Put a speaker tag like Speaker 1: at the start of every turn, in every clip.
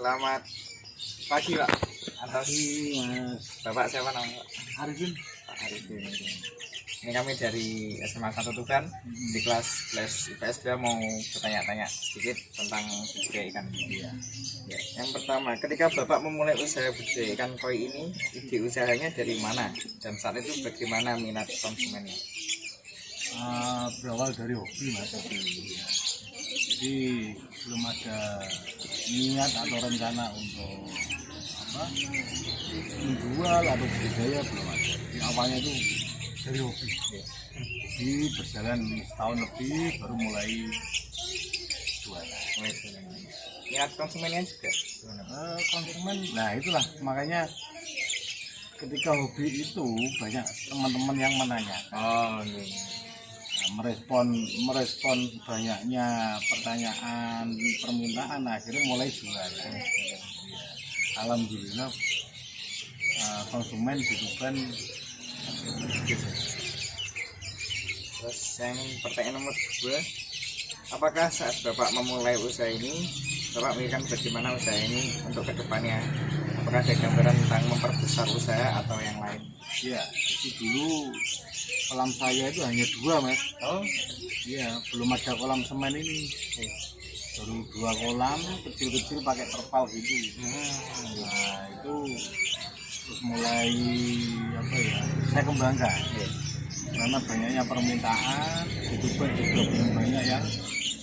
Speaker 1: Selamat pagi Pak. Atas
Speaker 2: Mas
Speaker 1: Bapak siapa namanya Pak?
Speaker 2: Arifin.
Speaker 1: Pak Arifin. Ini kami dari SMA 1 Tuban di kelas IPS 2 mau bertanya-tanya sedikit tentang budidaya ikan.
Speaker 2: Iya.
Speaker 1: Ya, yang pertama, ketika Bapak memulai usaha budidaya ikan koi ini, ide usahanya dari mana? Dan saat itu bagaimana minat konsumennya?
Speaker 2: Berawal dari hobi Mas. Ya. Jadi belum ada niat atau rencana untuk menjual atau budidaya, belum ada. Jadi awalnya itu dari hobi. Ya. Jadi berjalan setahun lebih baru mulai jualan.
Speaker 1: Minat konsumennya juga?
Speaker 2: Konsumen, nah itulah makanya ketika hobi itu banyak teman-teman yang menanya. Merespon banyaknya pertanyaan, permintaan, akhirnya mulai jualan. Alhamdulillah konsumen di Tuban.
Speaker 1: Terus yang pertanyaan nomor 2, apakah saat Bapak memulai usaha ini, Bapak memikirkan bagaimana usaha ini untuk kedepannya? Apakah ada gambaran tentang memperbesar usaha atau yang lain?
Speaker 2: Ya, itu dulu kolam saya itu hanya 2 Mas.
Speaker 1: Oh,
Speaker 2: Iya, belum ada kolam semen ini. Baru 2 kolam kecil-kecil pakai terpal gitu. Nah itu terus mulai saya kembangkan. Karena banyaknya permintaan, di Tuban juga belum banyak yang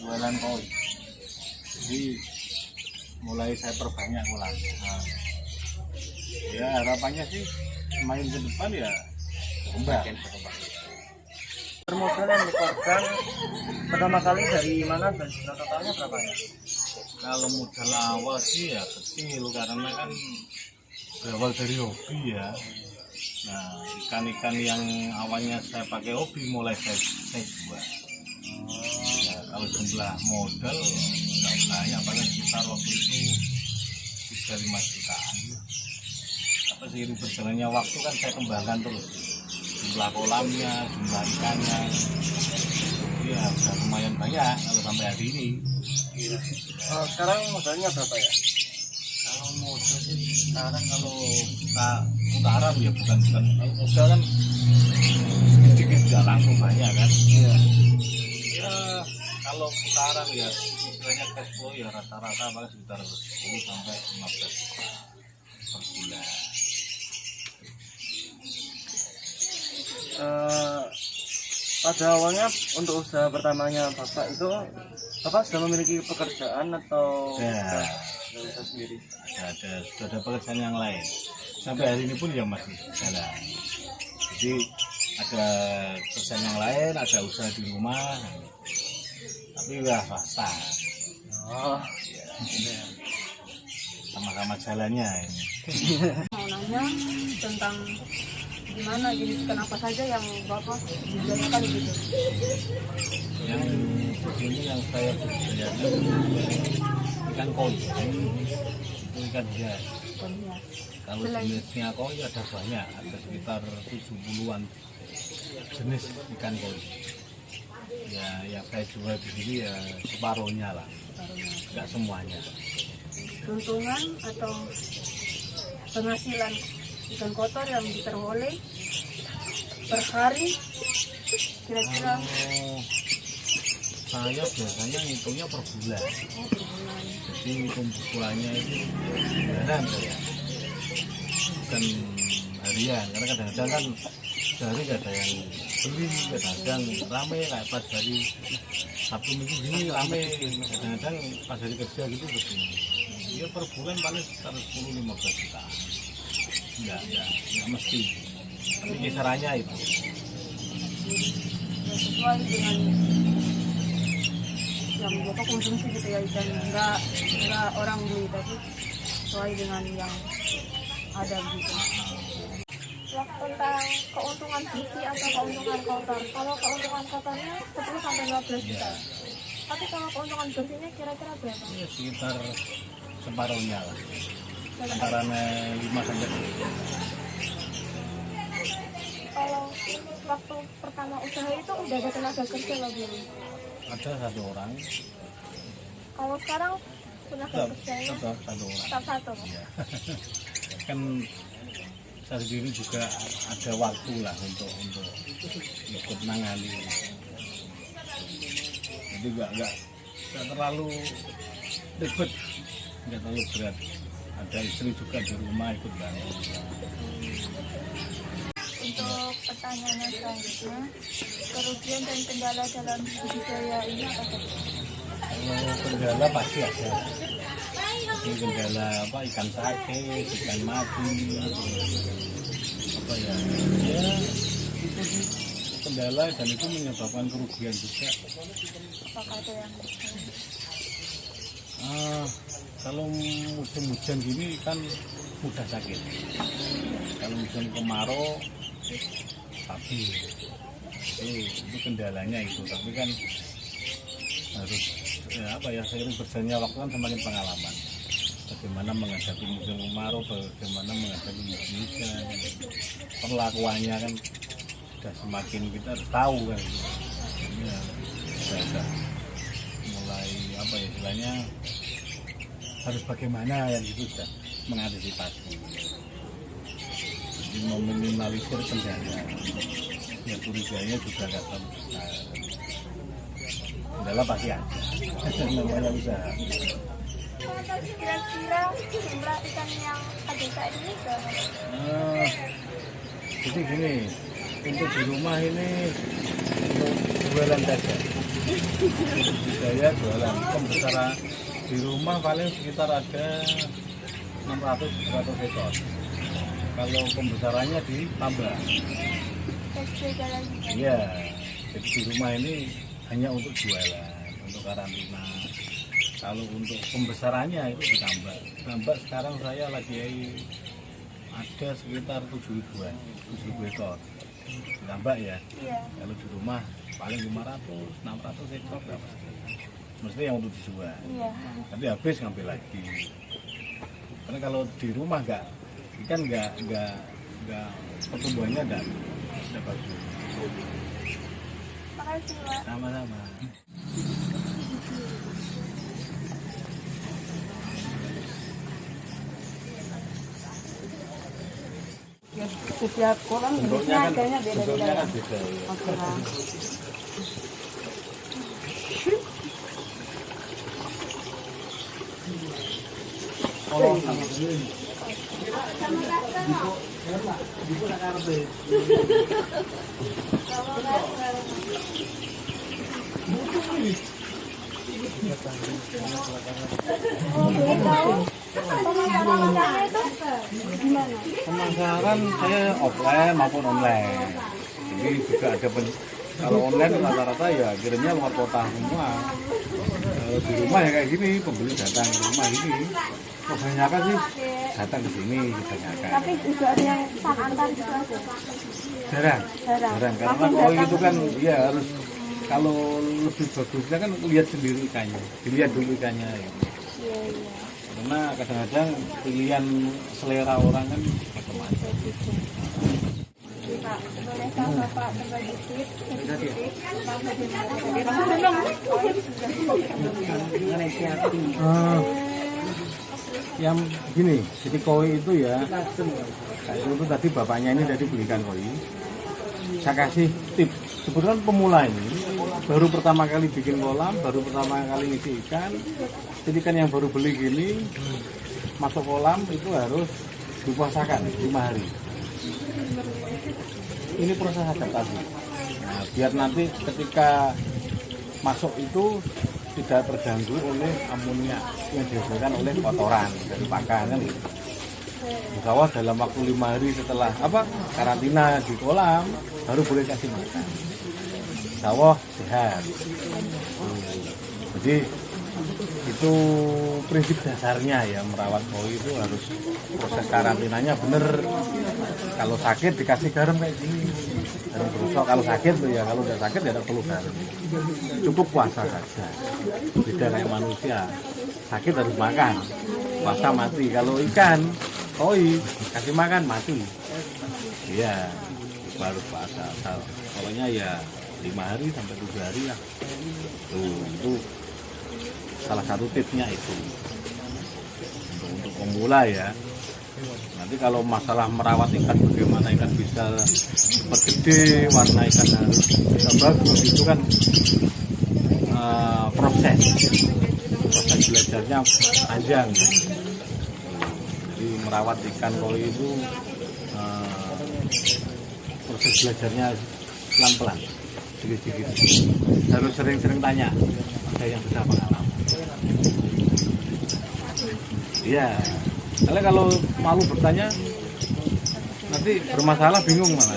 Speaker 2: jualan koi. Jadi mulai saya perbanyak kolam. Ya harapannya sih semakin ke depan ya berkembang.
Speaker 3: Modal yang dikeluarkan pertama kali dari mana dan totalnya berapa ya?
Speaker 2: Kalau modal awal sih ya kecil karena kan berawal dari hobi ya. Nah ikan-ikan yang awalnya saya pakai hobi mulai saya jual. Nah, kalau jumlah modal nggak banyak, paling sekitar waktu itu 3-5 jutaan. Apa sih berjalannya waktu kan saya kembangkan terus jumlah kolamnya, jumlah ikannya. Ya udah lumayan banyak kalau sampai hari ini.
Speaker 3: Sekarang modalnya berapa ya?
Speaker 2: Kalau modal sih sekarang kalau kita putaran ya bukan modal kan sedikit nggak langsung banyak kan.
Speaker 3: Iya.
Speaker 2: Ya kalau putaran ya istilahnya cash flow ya rata-rata paling sekitar 10 sampai 15 juta per bulan.
Speaker 3: Pada awalnya untuk usaha pertamanya Bapak itu, Bapak sudah memiliki pekerjaan atau
Speaker 2: Ya.
Speaker 3: usaha sendiri?
Speaker 2: Sudah ada pekerjaan yang lain sampai hari ini pun ya masih jalan. Jadi ada pekerjaan yang lain, ada usaha di rumah, tapi udah swasta.
Speaker 3: Oh,
Speaker 2: Ya. Sama-sama jalannya ini.
Speaker 4: Mau nanya tentang gimana jenis ikan apa saja yang Bapak budidayakan gitu.
Speaker 2: Yang begini yang saya budidayakan ikan koi. Itu ikan hias.
Speaker 4: Ikan hias.
Speaker 2: Kalau jenisnya koi ada banyak, ada sekitar 70-an jenis ikan koi. Ya yang saya jual di sini ya separuhnya lah, nggak semuanya.
Speaker 4: Keuntungan atau penghasilan ikan kotor yang diperoleh per hari kira-kira
Speaker 2: Saya biasanya ngitungnya per bulan.
Speaker 4: per bulan.
Speaker 2: Jadi ngitung bukuannya itu bulanan saya, bukan harian. Karena kadang-kadang kan sehari ada yang beli, kadang-kadang rame kayak pas hari Sabtu Minggu gini rame, kadang-kadang pas hari kerja gitu begini. Ya per bulan paling sekitar 10-15 juta. Enggak mesti. Tapi kisarannya itu.
Speaker 4: Ya, sesuai dengan yang Bapak konsumsi gitu ya, ikan enggak orang beli, tapi sesuai dengan yang ada gitu. Tentang keuntungan bersih atau keuntungan kotor. Kalau keuntungan kotornya 10 sampai 15 juta. Tapi kalau keuntungan bersihnya kira-kira berapa?
Speaker 2: Ya sekitar separuhnya lah. Antara 5 sampai 10.
Speaker 4: Kalau waktu pertama usaha itu udah ada tenaga kerja lagi?
Speaker 2: Ada 1 orang.
Speaker 4: Kalau sekarang tenaga kerjanya
Speaker 2: tetap satu orang.
Speaker 4: tetap satu.
Speaker 2: Ya. Kan saya sendiri juga ada waktu lah untuk ikut nangani. Jadi nggak terlalu ribet, nggak terlalu berat. Ada istri juga di rumah ikut bantu.
Speaker 4: Untuk pertanyaannya selanjutnya, kerugian dan kendala dalam budidaya ini apa saja?
Speaker 2: Kalau kendala pasti ada. Jadi kendala apa, ikan sakit, ikan mati, apa ya, ya itu sih kendala, dan itu menyebabkan kerugian juga.
Speaker 4: Apakah ada yang
Speaker 2: Kalau musim hujan gini kan mudah sakit. Kalau musim kemarau stabil. Itu kendalanya itu. Tapi kan harus seiring berjalannya waktu kan semakin pengalaman. Bagaimana menghadapi musim kemarau, bagaimana menghadapi musim hujan. Perlakuannya kan sudah semakin kita harus tahu kan. Ini sudah mulai istilahnya harus bagaimana yang itu sudah mengantisipasi. Jadi meminimalisir kendala. Ya curiganya juga nggak terlalu besar. Kendala pasti ada. Namanya usaha.
Speaker 4: kira-kira jumlah ikan yang ada saat ini berapa?
Speaker 2: Jadi gini, untuk di rumah ini untuk jualan saja. Saya jualan pembesaran di rumah paling sekitar ada 600-700 ekor. Kalau pembesarannya ditambah. Iya, jadi di rumah ini hanya untuk jualan, untuk karantina. Kalau untuk pembesarannya itu ditambah. Sekarang saya lagi ada sekitar 7.000 ekor. Ditambah ya.
Speaker 4: Iya.
Speaker 2: Kalau di rumah paling 500-600 ekor berapa? Mesti yang untuk dijual.
Speaker 4: Iya.
Speaker 2: Tapi habis ngambil lagi. Karena kalau di rumah ikan nggak pertumbuhannya nggak bagus.
Speaker 4: Makasih, Pak.
Speaker 2: Sama-sama.
Speaker 5: Setiap kolam bentuknya harganya beda-beda.
Speaker 2: Kan beda ya.
Speaker 5: Oke lah.
Speaker 4: Boleh tahu pemasaran itu gimana?
Speaker 2: Pemasaran saya offline maupun online. Jadi juga ada kalau online rata-rata ya kirimnya luar kota semua. Kalau di rumah ya kayak gini, pembeli datang ke rumah ini. Kebanyakan sih datang ke sini kebanyakan.
Speaker 4: Tapi juga ada yang antar gitu aja.
Speaker 2: Jarang. Karena kalau itu kan ya harus, kalau lebih bagusnya kan lihat sendiri ikannya, dilihat dulu ikannya. Gitu.
Speaker 4: Iya.
Speaker 2: Karena kadang-kadang pilihan selera orang kan macam-macam.
Speaker 4: Pak, boleh tahu Bapak berbagi tips sedikit tentang
Speaker 2: Yang gini, jadi koi itu ya, itu tadi bapaknya ini tadi belikan koi. Saya kasih tips, sebetulnya pemula ini baru pertama kali bikin kolam, baru pertama kali ngisi ikan. Jadi ikan yang baru beli gini masuk kolam itu harus dipuasakan 5 hari. Ini proses adaptasi. Nah, biar nanti ketika masuk itu tidak terganggu oleh amonia yang dihasilkan oleh kotoran dari pakan kan gitu. Bahwa dalam waktu 5 hari setelah karantina di kolam baru boleh kasih makan. Sawah sehat. Jadi itu prinsip dasarnya ya, merawat koi itu harus proses karantinanya bener. Kalau sakit dikasih garam kayak gini, garam berusok. Kalau sakit tuh ya, kalau udah sakit ya tidak perlu garam, cukup puasa saja. Beda kayak manusia, sakit harus makan, puasa mati. Kalau ikan koi kasih makan mati, iya baru puasa. Pokoknya ya 5 hari sampai 7 hari lah. Tuh, itu salah satu tipsnya itu. pemula ya. Nanti kalau masalah merawat ikan, bagaimana ikan bisa cepat gede, warna ikan harus bisa bagus, itu kan proses belajarnya panjang. Jadi merawat ikan koi itu proses belajarnya pelan-pelan, sedikit-sedikit. Harus sering-sering tanya, ada yang sudah pengalaman. Iya, kalau malu bertanya nanti bermasalah, bingung malah.